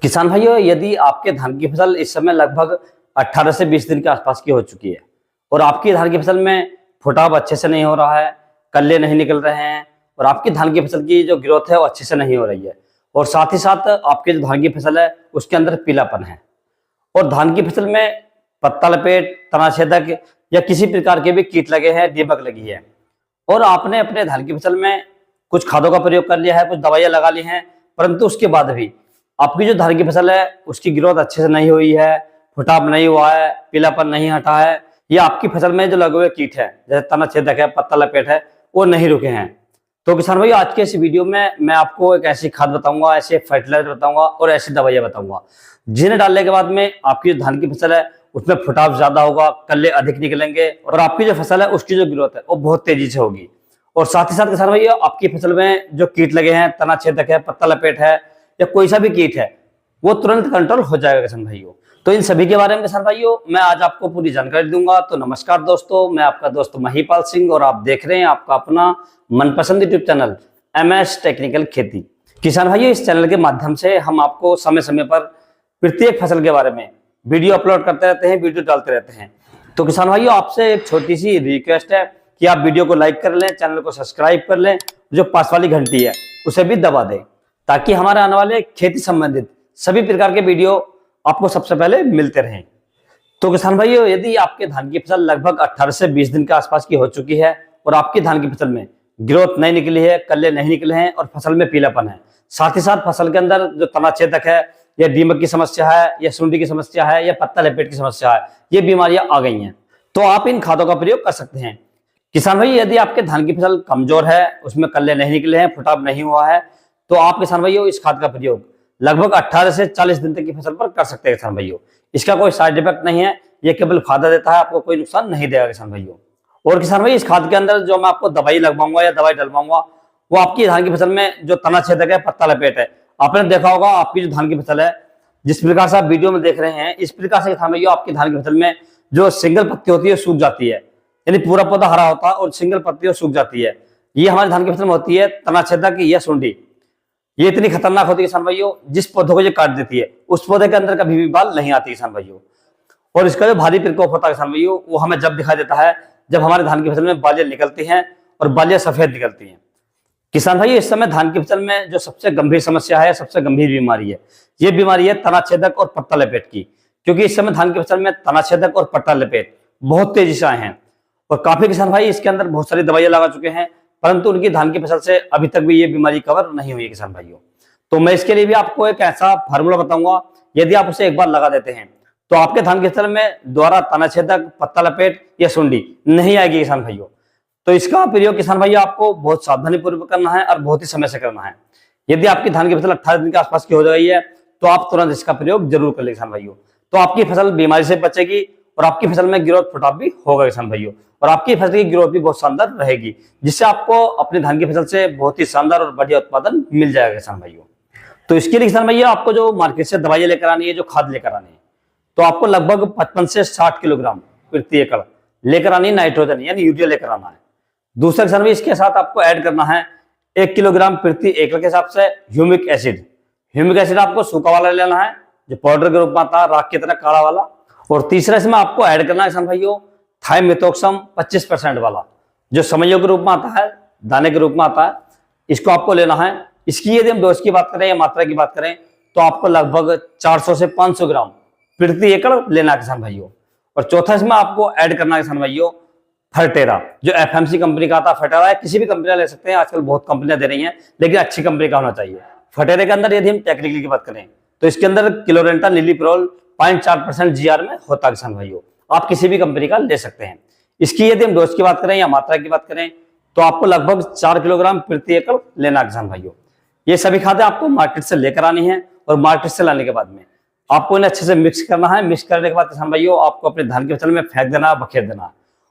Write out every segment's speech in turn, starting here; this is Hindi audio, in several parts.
किसान भाइयों, यदि आपके धान की फसल इस समय लगभग 18 से 20 दिन के आसपास की हो चुकी है और आपकी धान की फसल में फुटाव अच्छे से नहीं हो रहा है, कल्ले नहीं निकल रहे हैं और आपकी धान की फसल की जो ग्रोथ है वो अच्छे से नहीं हो रही है और साथ ही साथ आपकी जो धान की फसल है उसके अंदर पीलापन है और धान की फसल में पत्ता लपेट, तनाछेदक या किसी प्रकार के भी कीट लगे हैं, दीमक लगी है और आपने अपने धान की फसल में कुछ खादों का प्रयोग कर लिया है, कुछ दवाइयां लगा ली हैं, परंतु उसके बाद भी आपकी जो धान की फसल है उसकी ग्रोथ अच्छे से नहीं हुई है, फुटाव नहीं हुआ है, पीलापन नहीं हटा है, या आपकी फसल में जो लगे हुए कीट है जैसे तनाछेदक है, पत्ता लपेट है, वो नहीं रुके हैं। तो किसान भाई, आज के इस वीडियो में मैं आपको एक ऐसी खाद बताऊंगा, ऐसे फर्टिलाइजर बताऊंगा और ऐसी दवाइयां बताऊंगा जिन्हें डालने के बाद में आपकी जो धान की फसल है उसमें फुटाव ज्यादा होगा, कल्ले अधिक निकलेंगे और आपकी जो फसल है उसकी जो ग्रोथ है वो बहुत तेजी से होगी। और साथ ही साथ किसान भाई, आपकी फसल में जो कीट लगे हैं, तनाछेदक है, पत्ता लपेट है या कोई सा भी कीट है, वो तुरंत कंट्रोल हो जाएगा किसान भाइयों। तो इन सभी के बारे में किसान भाइयों मैं आज आपको पूरी जानकारी दूंगा। तो नमस्कार दोस्तों, मैं आपका दोस्त महिपाल सिंह और आप देख रहे हैं आपका अपना मनपसंद यूट्यूब चैनल MS टेक्निकल खेती। किसान भाइयों, इस चैनल के माध्यम से हम आपको समय समय पर प्रत्येक फसल के बारे में वीडियो अपलोड करते रहते हैं, वीडियो डालते रहते हैं। तो किसान भाइयों, आपसे एक छोटी सी रिक्वेस्ट है कि आप वीडियो को लाइक कर लें, चैनल को सब्सक्राइब कर लें, जो पास वाली घंटी है उसे भी दबा दें ताकि हमारे आने वाले खेती संबंधित सभी प्रकार के वीडियो आपको सबसे पहले मिलते रहें। तो किसान भाइयों, यदि आपके धान की फसल लगभग 18 से 20 दिन के आसपास की हो चुकी है और आपकी धान की फसल में ग्रोथ नहीं निकली है, कल्ले नहीं निकले हैं और फसल में पीलापन है, साथ ही साथ फसल के अंदर जो तनाछेदक है या दीमक की समस्या है या सुंडी की समस्या है या पत्ता लपेट की समस्या है, ये बीमारियां आ गई हैं, तो आप इन खादों का प्रयोग कर सकते हैं। किसान भाई, यदि आपके धान की फसल कमजोर है, उसमें कल्ले नहीं निकले हैं, फुटाव नहीं हुआ है, तो आप किसान भाइयों इस खाद का प्रयोग लगभग 18 से 40 दिन तक की फसल पर कर सकते हैं किसान भाइयों। इसका कोई साइड इफेक्ट नहीं है, ये केवल फायदा देता है, आपको कोई नुकसान नहीं देगा किसान भाइयों। और किसान भाई, इस खाद के अंदर जो मैं आपको दवाई लगवाऊंगा या दवाई डलवाऊंगा वो आपकी धान की फसल में जो तनाछेदक है, पत्ता लपेट है, आपने देखा होगा आपकी जो धान की फसल है जिस प्रकार से आप वीडियो में देख रहे हैं, इस प्रकार से किसान भाइयों आपकी धान की फसल में जो सिंगल पत्ती होती है सूख जाती है, यानी पूरा पौधा हरा होता है और सिंगल पत्ती सूख जाती है। ये हमारी धान की फसल में होती है तनाछेदक या सुंडी। ये इतनी खतरनाक होती है किसान भाइयों, जिस पौधे को ये काट देती है उस पौधे के अंदर कभी भी बाल नहीं आती किसान भाइयों। और इसका जो भारी प्रकोप होता है किसान भाइयों, वो हमें जब दिखाई देता है जब हमारे धान की फसल में बालियां निकलती हैं और बालियां सफेद निकलती हैं। किसान भाइयों, इस समय धान की फसल में जो सबसे गंभीर समस्या है, सबसे गंभीर बीमारी है, ये बीमारी है तनाछेदक और पत्ता लपेट की। क्योंकि इस समय धान की फसल में तनाछेदक और पत्ता लपेट बहुत तेजी से आए हैं और काफी किसान भाई इसके अंदर बहुत सारी दवाइयां लगा चुके हैं, परंतु उनकी धान की फसल से अभी तक भी ये बीमारी कवर नहीं हुई है किसान भाइयों। तो मैं इसके लिए भी आपको एक ऐसा फार्मूला बताऊंगा, यदि आप उसे एक बार लगा देते हैं तो आपके धान की फसल में दोबारा तनाछेदक, पत्ता लपेट या सुंडी नहीं आएगी किसान भाइयों। तो इसका प्रयोग किसान भाइयों आपको बहुत सावधानी पूर्वक करना है और बहुत ही समय से करना है। यदि आपकी धान की फसल 18 दिन के आसपास की हो गई है तो आप तुरंत इसका प्रयोग जरूर कर ले किसान भाइयों। तो आपकी फसल बीमारी से बचेगी और आपकी फसल में ग्रोथ फुटाव भी होगा किसान भाइयों, और आपकी फसल की ग्रोथ भी बहुत शानदार रहेगी, जिससे आपको अपनी धान की फसल से बहुत ही शानदार और बढ़िया उत्पादन मिल जाएगा किसान भाइयों। तो इसके लिए किसान भैया आपको जो मार्केट से दवाइयां लेकर आनी है, जो खाद लेकर आनी है, तो आपको लगभग 55 से 60 किलोग्राम प्रति एकड़ लेकर आनी, नाइट्रोजन यानी यूरिया लेकर आना है। दूसरा किसान भाई, इसके साथ आपको ऐड करना है 1 किलोग्राम प्रति एकड़ के हिसाब से ह्यूमिक एसिड। ह्यूमिक एसिड आपको सूखा वाला लेना है, जो पाउडर के रूप में आता है, राख की तरह काला वाला। और तीसरा इसमें आपको ऐड करना है किसान भाइयों थाइमेथोक्सम 25% वाला, जो समयों के रूप में आता है, दाने के रूप में आता है, इसको आपको लेना है। इसकी यदि हम डोज की बात करें या मात्रा की बात करें तो आपको लगभग 400 से 500 ग्राम प्रति एकड़ लेना है किसान भाइयों। और चौथा इसमें आपको ऐड करना है किसान भाइयों फर्टेरा, जो FMC कंपनी का आता है। फर्टेरा है, किसी भी कंपनी का ले सकते हैं, आजकल बहुत कंपनियां दे रही हैं, लेकिन अच्छी कंपनी का होना चाहिए। फर्टेरा के अंदर यदि हम टेक्निकल की बात करें तो इसके अंदर क्लोरेंटा नीलीप्रोल 0.4% GR में होता है किसान भाइयों। आप किसी भी कंपनी का ले सकते हैं। इसकी यदि हम डोज की बात करें या मात्रा की बात करें तो आपको लगभग 4 किलोग्राम प्रति एकड़ लेना है किसान भाइयों। ये सभी खादें आपको मार्केट से लेकर आनी है और मार्केट से लाने के बाद में आपको इन्हें अच्छे से मिक्स करना है। मिक्स करने के बाद किसान भाइयों आपको अपने धान की फसल में फेंक देना है, बखेर देना है।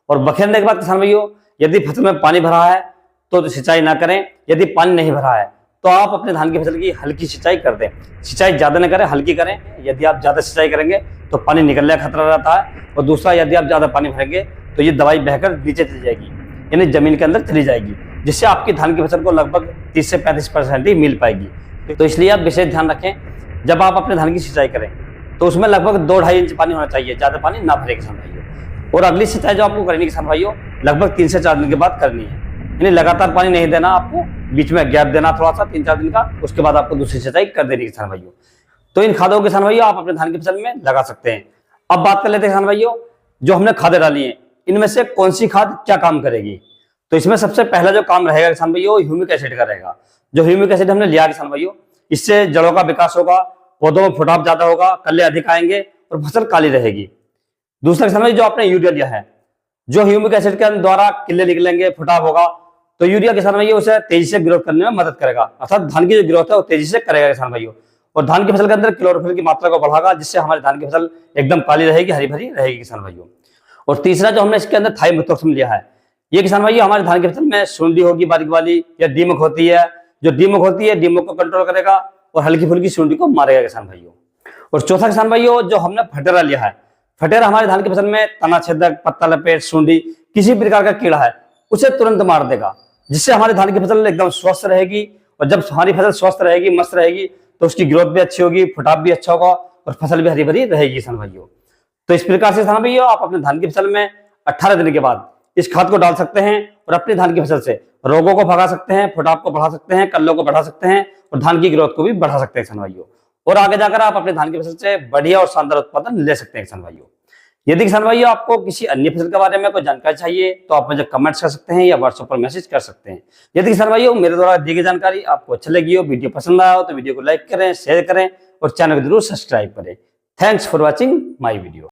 और बखेरने के बाद किसान भाइयों यदि फसल में पानी भरा है तो सिंचाई ना करें, यदि पानी नहीं भरा है तो आप अपने धान की फसल की हल्की सिंचाई कर दें। सिंचाई ज्यादा न करें, हल्की करें। यदि आप ज्यादा सिंचाई करेंगे तो पानी निकलने का खतरा रहता है। और दूसरा, यदि आप ज्यादा पानी भरेंगे तो ये दवाई बहकर नीचे चली जाएगी, यानी जमीन के अंदर चली जाएगी, जिससे आपकी धान की फसल को लगभग 30 से 35% ही मिल पाएगी। तो इसलिए आप विशेष ध्यान रखें जब आप अपने धान की सिंचाई करें तो उसमें लगभग 2-2.5 इंच पानी होना चाहिए, ज्यादा पानी ना भरे किसान भाइयों। और अगली सिंचाई जो आपको करनी किसान भाइयों लगभग 3 से 4 दिन के बाद करनी है, यानी लगातार पानी नहीं देना, आपको बीच में गैप देना थोड़ा सा 3-4 दिन का, उसके बाद आपको दूसरी सिंचाई कर देनी किसान भाइयों। तो इन खादों को किसान भाइयों आप अपने धान की फसल में लगा सकते हैं। अब बात कर लेते हैं किसान भाइयों, जो हमने खादें डाली हैं इनमें से कौन सी खाद क्या काम करेगी। तो इसमें सबसे पहला जो काम रहेगा किसान भाइयों ह्यूमिक एसिड का रहेगा। जो ह्यूमिक एसिड हमने लिया किसान भाइयों, इससे जड़ों का विकास होगा, पौधों में फुटाव ज्यादा होगा, कल्ले अधिक आएंगे और फसल काली रहेगी। दूसरा किसान भाई जो आपने यूरिया लिया है, जो ह्यूमिक एसिड के द्वारा किले निकलेंगे, फुटाव होगा, तो यूरिया किसान भाइयों उसे तेजी से ग्रोथ करने में मदद करेगा, अर्थात धान की जो ग्रोथ है वो तेजी से करेगा किसान भाइयों। और धान की फसल के अंदर क्लोरोफिल की मात्रा को बढ़ागा, जिससे हमारी धान की फसल एकदम काली रहेगी, हरी भरी रहेगी किसान भाइयों। और तीसरा जो हमने इसके अंदर थाइमेथोक्सम लिया है, ये किसान भाइयों हमारे धान की फसल में सूंडी होगी बारीक वाली या दीमक होती है, जो दीमक होती है दीमक को कंट्रोल करेगा और हल्की फुल्की सूंडी को मारेगा किसान भाइयों। और चौथा किसान भाइयों जो हमने फटेरा लिया है, फटेरा हमारे धान की फसल में तना छेदक, पत्ता लपेट, सूंडी, किसी प्रकार का कीड़ा है उसे तुरंत मार देगा, जिससे हमारी धान की फसल एकदम स्वस्थ रहेगी। और जब हमारी फसल स्वस्थ रहेगी, मस्त रहेगी, तो उसकी ग्रोथ भी अच्छी होगी, फुटाव भी अच्छा होगा और फसल भी हरी भरी रहेगी किसान भाइयों। तो इस प्रकार से किसान भाइयों आप अपने धान की फसल में 18 दिन के बाद इस खाद को डाल सकते हैं और अपनी धान की फसल से रोगों को भगा सकते हैं, फुटाव को बढ़ा सकते हैं, कल्लों को बढ़ा सकते हैं और धान की ग्रोथ को भी बढ़ा सकते हैं किसान भाइयों। और आगे जाकर आप अपने धान की फसल से बढ़िया और शानदार उत्पादन ले सकते हैं किसान भाइयों। यदि किसान भाइयों आपको किसी अन्य फसल के बारे में कोई जानकारी चाहिए तो आप मुझे कमेंट्स कर सकते हैं या व्हाट्सएप पर मैसेज कर सकते हैं। यदि किसान भाइयों मेरे द्वारा दी गई जानकारी आपको अच्छी लगी हो, वीडियो पसंद आया हो, तो वीडियो को लाइक करें, शेयर करें और चैनल को जरूर सब्सक्राइब करें। Thanks for watching my video.